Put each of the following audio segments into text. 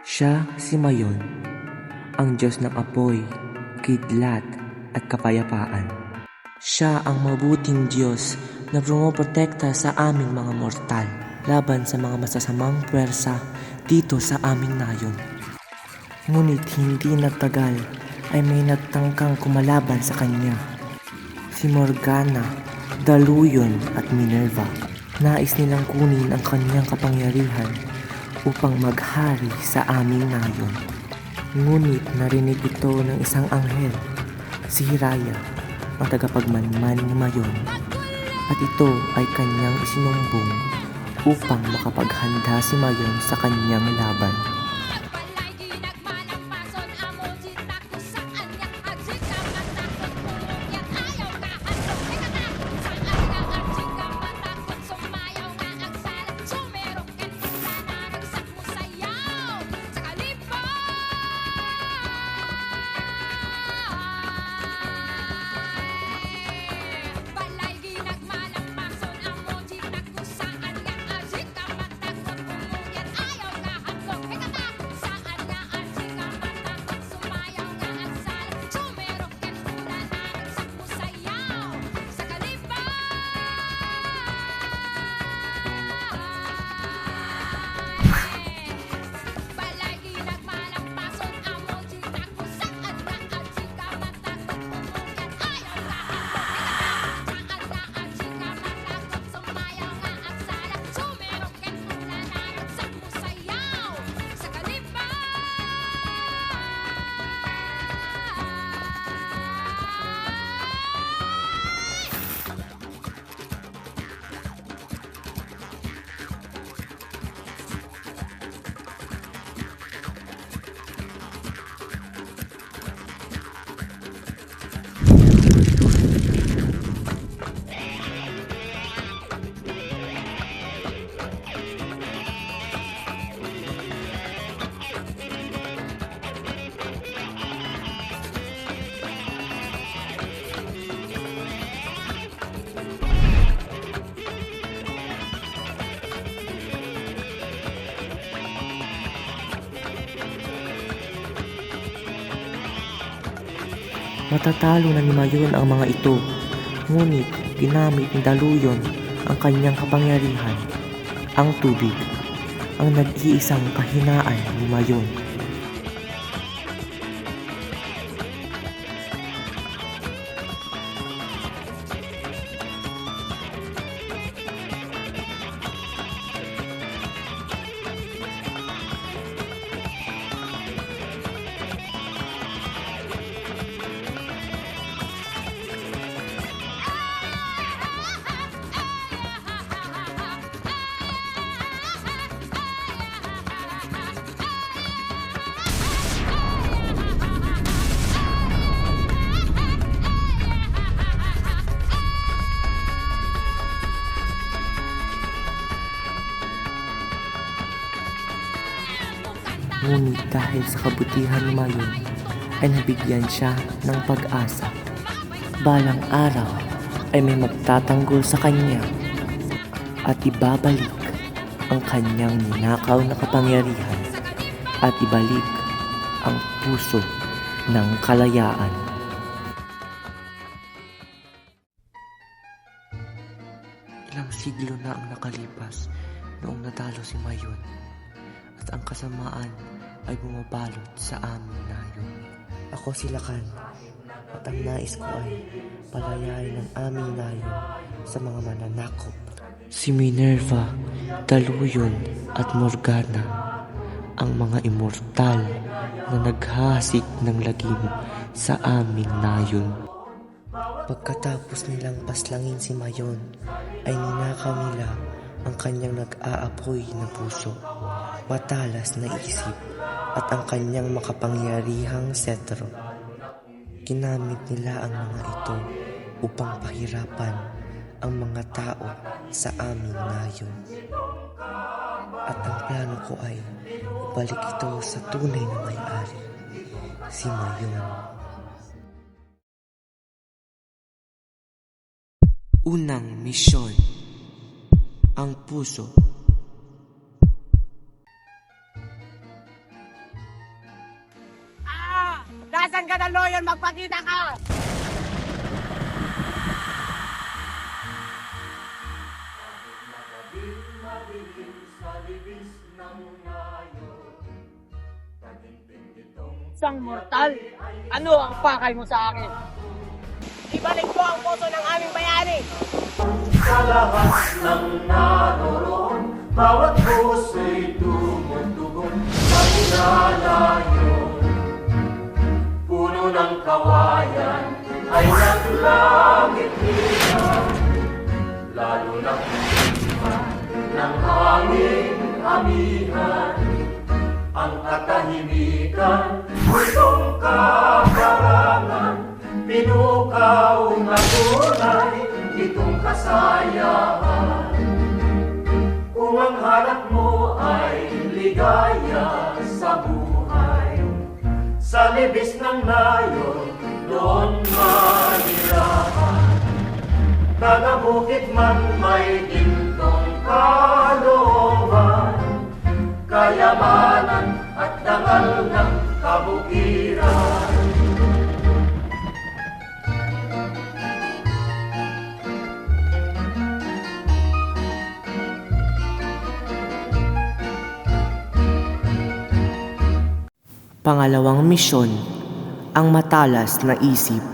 Siya si Mayon, ang Diyos ng apoy, kidlat at kapayapaan. Siya ang mabuting Diyos na pumoprotekta sa aming mga mortal laban sa mga masasamang puwersa dito sa aming nayon. Ngunit hindi nagtagal ay may nagtangkang kumalaban sa kanya. Si Morgana, Daluyon at Minerva. Nais nilang kunin ang kanyang kapangyarihan upang maghari sa aming nayon. Ngunit narinig ito ng isang anghel, si Hiraya, ang tagapagmanman ni Mayon, at ito ay kanyang isinumbong upang makapaghanda si Mayon sa kanyang laban. Matatalo na ni Mayon ang mga ito, ngunit ginamit ni Daluyon ang kanyang kapangyarihan, ang tubig, ang nag-iisang kahinaan ni Mayon. Ngunit dahil sa kabutihan ni Mayon, ay nabigyan siya ng pag-asa. Balang araw ay may magtatanggol sa kanya at ibabalik ang kanyang ninakaw na kapangyarihan at ibalik ang puso ng kalayaan. Ilang siglo na ang nakalipas noong natalo si Mayon, at ang kasamaan ay bumabalot sa aming nayon. Ako si Lakan, at ang nais ko ay palayain ang aming nayon sa mga mananakop. Si Minerva, Daluyon at Morgana, ang mga immortal na naghasik ng lagim sa aming nayon. Pagkatapos nilang paslangin si Mayon, ay ninakaw nila ang kanyang nag-aapoy na puso, matalas na isip at ang kanyang makapangyarihang setro. Ginamit nila ang mga ito upang pahirapan ang mga tao sa aming nayon. At ang plano ko ay ibalik ito sa tunay na may-ari, si Mayon. Unang misyon, ang puso. Kailangan ka ng lawyer, magpakita ka! Isang mortal, ano ang pakay mo sa akin? Ibalik mo ang puso ng aming bayani! Sa lahat ng naroroon, bawat puso'y tumutugon sa inalayo. Puno ng kawayan ay naglangit nila, lalo na kung ng hangin amihan. Ang katahimikan, gustong kaparangan, pinukaw na tunay itong kasayahan. Kung ang hanap mo ay ligaya sa buhay, sa libis ng nayon, doon manirahan. Tagabukid man may gintong kalooban, kayamanan at dangal ng kabukiran. Pangalawang misyon, ang matalas na isip.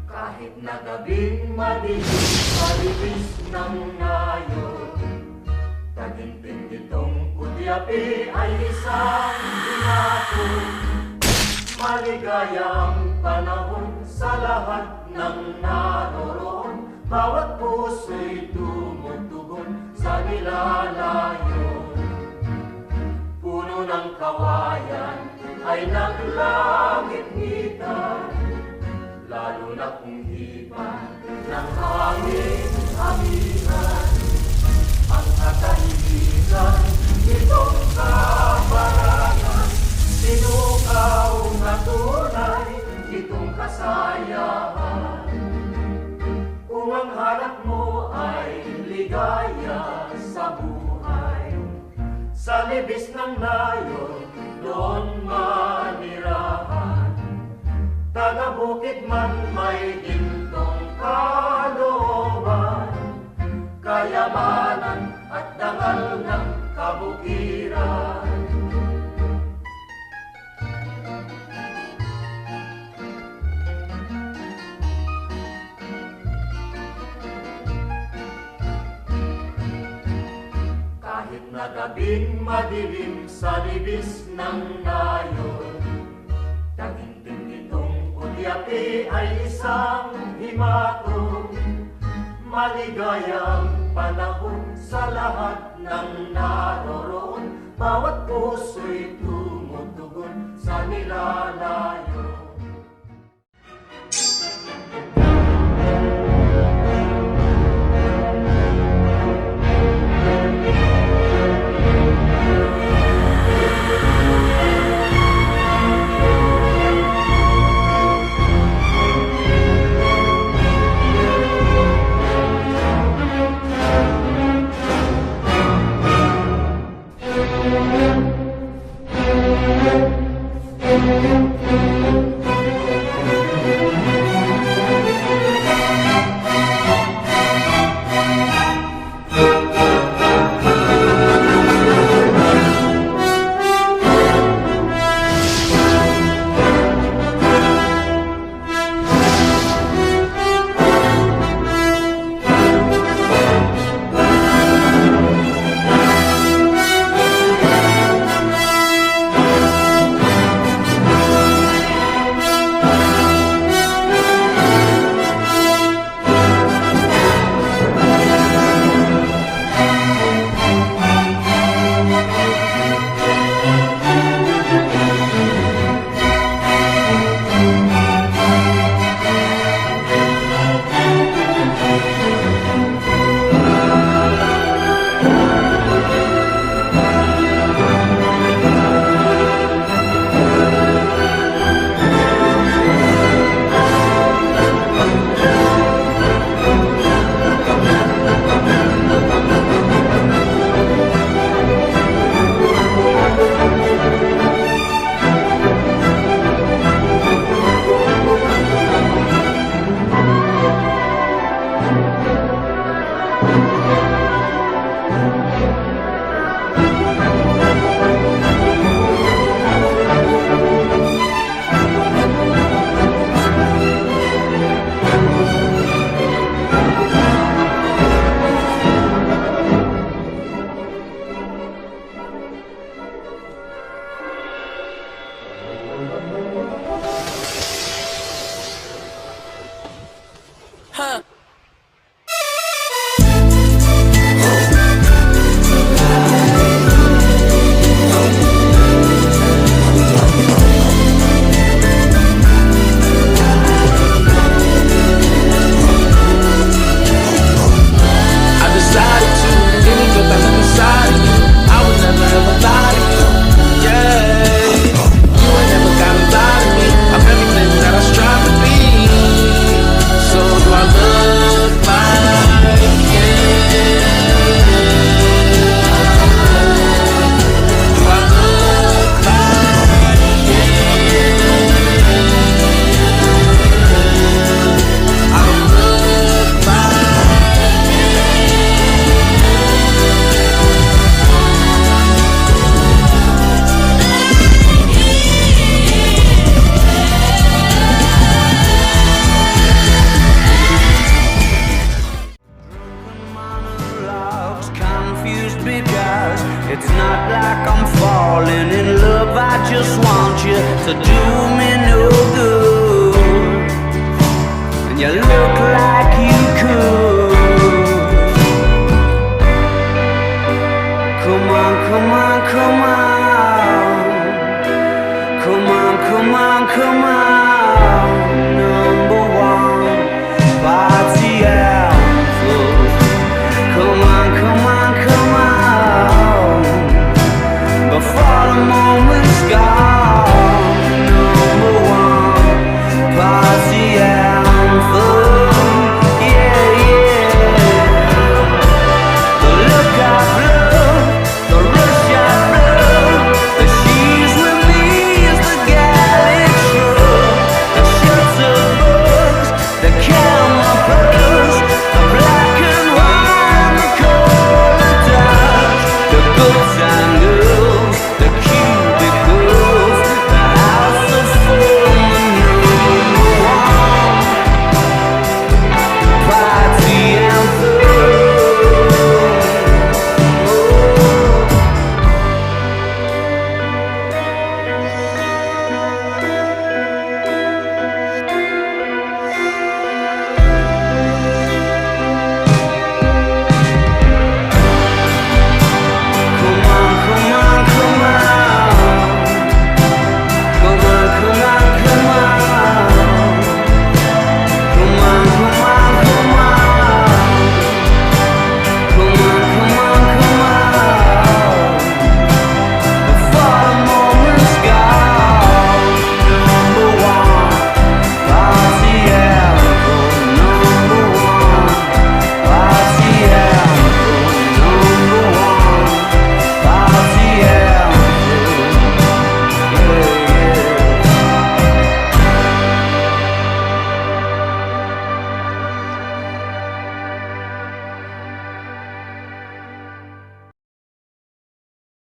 Kahit na gabing madilim sa libis ng nayon, taginting itong kudyapi ay isang binatong. Maligayang panahon sa lahat ng naroroon, bawat puso'y tumutugon sa nilalayon. Puno ng kawayan ay naglangit-ngitan, lalo na kung hipan ng hangin amihan. Ang katahimikan, itong kaparangan, sinukaw na tunay itong kasayahan. Kung ang hanap mo ay ligaya sa buhay, sa libis ng nayon, doon manirahan. Tagabukid man may gintong kalooban, kayamanan at dangal ng kabukiran. Kahit na gabing madilim sa libis ng nayon, taginting itong kudyapi ay isang himatong. Maligayang panahon sa lahat ng naroroon, bawat puso'y tumutugon sa nilalayo. It's not like I'm falling in love, I just want you to do me no good. And you look like